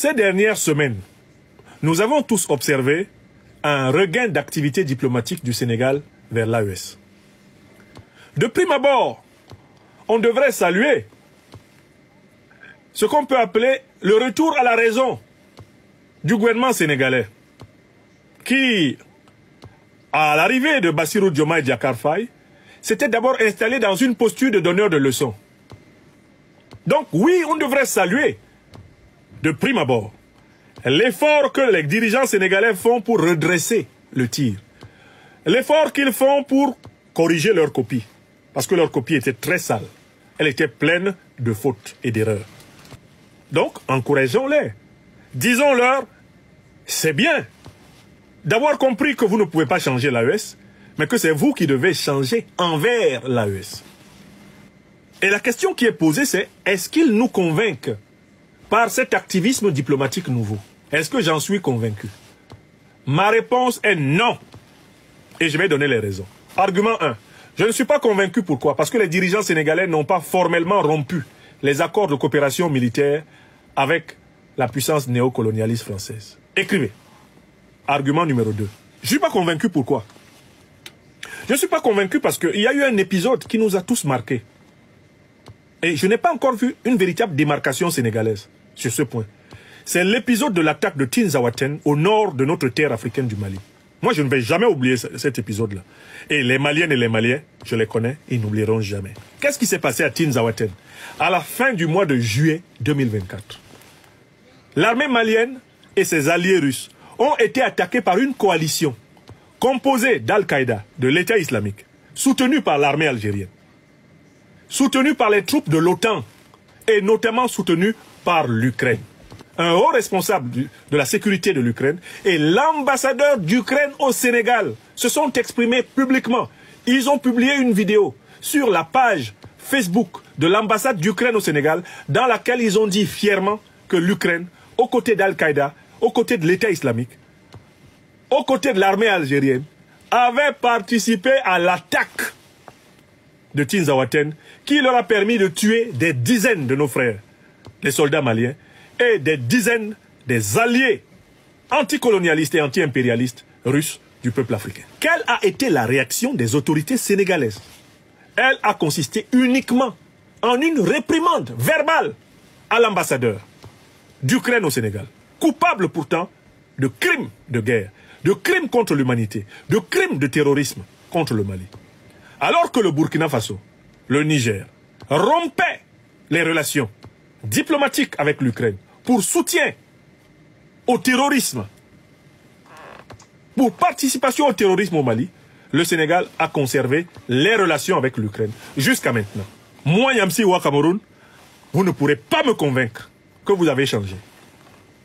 Ces dernières semaines, nous avons tous observé un regain d'activité diplomatique du Sénégal vers l'AES. De prime abord, on devrait saluer ce qu'on peut appeler le retour à la raison du gouvernement sénégalais, qui, à l'arrivée de Bassirou Diomaye Diakhar Faye, s'était d'abord installé dans une posture de donneur de leçons. Donc oui, on devrait saluer, de prime abord, l'effort que les dirigeants sénégalais font pour redresser le tir. L'effort qu'ils font pour corriger leur copie. Parce que leur copie était très sale. Elle était pleine de fautes et d'erreurs. Donc, encourageons-les. Disons-leur, c'est bien d'avoir compris que vous ne pouvez pas changer l'AES, mais que c'est vous qui devez changer envers l'AES. Et la question qui est posée, c'est, est-ce qu'ils nous convainquent par cet activisme diplomatique nouveau? Est-ce que j'en suis convaincu? Ma réponse est non. Et je vais donner les raisons. Argument 1. Je ne suis pas convaincu. Pourquoi? Parce que les dirigeants sénégalais n'ont pas formellement rompu les accords de coopération militaire avec la puissance néocolonialiste française. Écrivez. Argument numéro 2. Je ne suis pas convaincu. Pourquoi? Je ne suis pas convaincu parce qu'il y a eu un épisode qui nous a tous marqués. Et je n'ai pas encore vu une véritable démarcation sénégalaise sur ce point. C'est l'épisode de l'attaque de Tinzaouaten au nord de notre terre africaine du Mali. Moi, je ne vais jamais oublier cet épisode-là. Et les Maliennes et les Maliens, je les connais, ils n'oublieront jamais. Qu'est-ce qui s'est passé à Tinzaouaten à la fin du mois de juillet 2024? L'armée malienne et ses alliés russes ont été attaqués par une coalition composée d'Al-Qaïda, de l'État islamique, soutenue par l'armée algérienne, soutenue par les troupes de l'OTAN et notamment soutenue par l'Ukraine. Un haut responsable de la sécurité de l'Ukraine et l'ambassadeur d'Ukraine au Sénégal se sont exprimés publiquement. Ils ont publié une vidéo sur la page Facebook de l'ambassade d'Ukraine au Sénégal dans laquelle ils ont dit fièrement que l'Ukraine, aux côtés d'Al-Qaïda, aux côtés de l'État islamique, aux côtés de l'armée algérienne, avait participé à l'attaque de Tinzaouaten qui leur a permis de tuer des dizaines de nos frères, les soldats maliens, et des dizaines des alliés anticolonialistes et anti-impérialistes russes du peuple africain. Quelle a été la réaction des autorités sénégalaises? Elle a consisté uniquement en une réprimande verbale à l'ambassadeur d'Ukraine au Sénégal, coupable pourtant de crimes de guerre, de crimes contre l'humanité, de crimes de terrorisme contre le Mali. Alors que le Burkina Faso, le Niger, rompaient les relations diplomatiques avec l'Ukraine pour soutien au terrorisme, pour participation au terrorisme au Mali, le Sénégal a conservé les relations avec l'Ukraine jusqu'à maintenant. Moi, Yamsi Ouad Cameroun, vous ne pourrez pas me convaincre que vous avez changé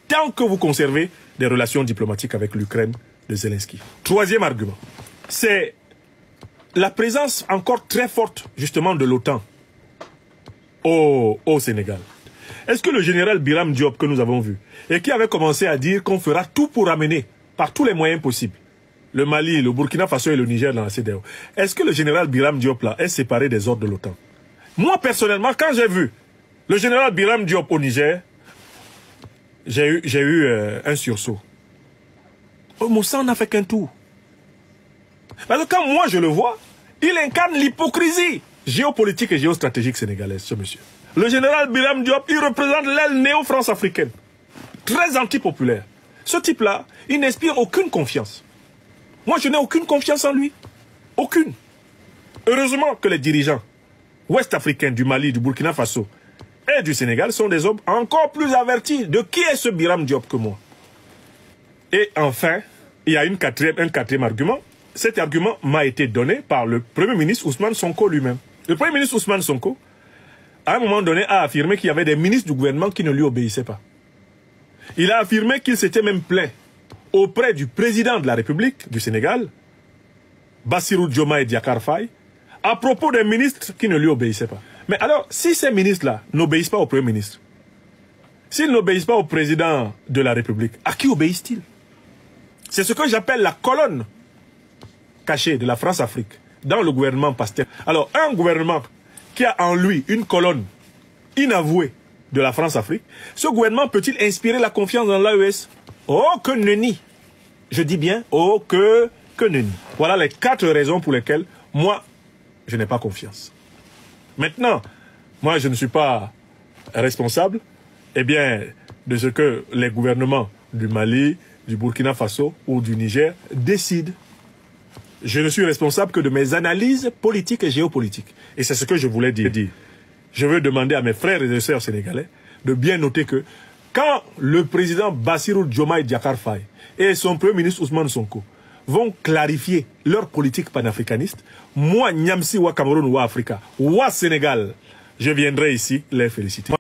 tant que vous conservez des relations diplomatiques avec l'Ukraine de Zelensky. Troisième argument, c'est la présence encore très forte justement de l'OTAN au Sénégal. Est-ce que le général Biram Diop que nous avons vu et qui avait commencé à dire qu'on fera tout pour amener par tous les moyens possibles le Mali, le Burkina Faso et le Niger dans la CEDEAO, est-ce que le général Biram Diop là est séparé des ordres de l'OTAN? Moi personnellement, quand j'ai vu le général Biram Diop au Niger, j'ai eu un sursaut. Oh, Moussa n'a fait qu'un tour. Parce que quand moi je le vois, il incarne l'hypocrisie géopolitique et géostratégique sénégalaise, ce monsieur. Le général Biram Diop, il représente l'aile néo-France africaine. Très antipopulaire. Ce type-là, il n'inspire aucune confiance. Moi, je n'ai aucune confiance en lui. Aucune. Heureusement que les dirigeants ouest-africains du Mali, du Burkina Faso et du Sénégal sont des hommes encore plus avertis de qui est ce Biram Diop que moi. Et enfin, il y a un quatrième argument. Cet argument m'a été donné par le Premier ministre Ousmane Sonko lui-même. Le Premier ministre Ousmane Sonko, à un moment donné, a affirmé qu'il y avait des ministres du gouvernement qui ne lui obéissaient pas. Il a affirmé qu'il s'était même plaint auprès du président de la République du Sénégal, Bassirou Diomaye Diakhar Faye, à propos des ministres qui ne lui obéissaient pas. Mais alors, si ces ministres-là n'obéissent pas au Premier ministre, s'ils n'obéissent pas au président de la République, à qui obéissent-ils? C'est ce que j'appelle la colonne cachée de la France-Afrique dans le gouvernement Pasteur. Alors, un gouvernement qui a en lui une colonne inavouée de la France-Afrique, ce gouvernement peut-il inspirer la confiance dans l'AES? Oh, que nenni! Je dis bien, oh, que nenni. Voilà les 4 raisons pour lesquelles, moi, je n'ai pas confiance. Maintenant, moi, je ne suis pas responsable, eh bien, de ce que les gouvernements du Mali, du Burkina Faso ou du Niger décident. Je ne suis responsable que de mes analyses politiques et géopolitiques. Et c'est ce que je voulais dire. Je veux demander à mes frères et sœurs sénégalais de bien noter que quand le président Bassirou Diomaye Diakhar Faye et son premier ministre Ousmane Sonko vont clarifier leur politique panafricaniste, moi, Nyamsi, wa Cameroun, wa Africa, wa Sénégal, je viendrai ici les féliciter.